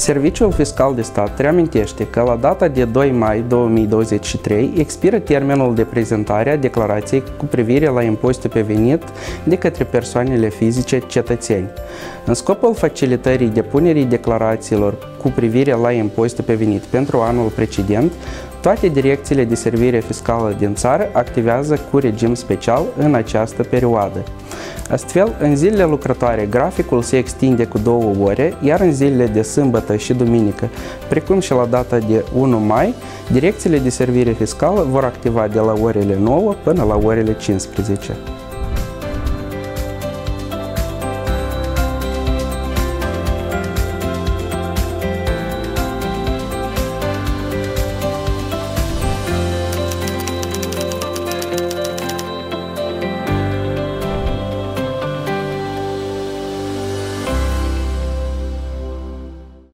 Serviciul Fiscal de Stat reamintește că la data de 2 mai 2023 expiră termenul de prezentare a declarației cu privire la impozitul pe venit de către persoanele fizice cetățeni. În scopul facilitării depunerii declarațiilor cu privire la impozitul pe venit pentru anul precedent, toate direcțiile de servire fiscală din țară activează cu regim special în această perioadă. Astfel, în zilele lucrătoare, graficul se extinde cu 2 ore, iar în zilele de sâmbătă și duminică, precum și la data de 1 mai, direcțiile de servire fiscală vor activa de la orele 9 până la orele 15.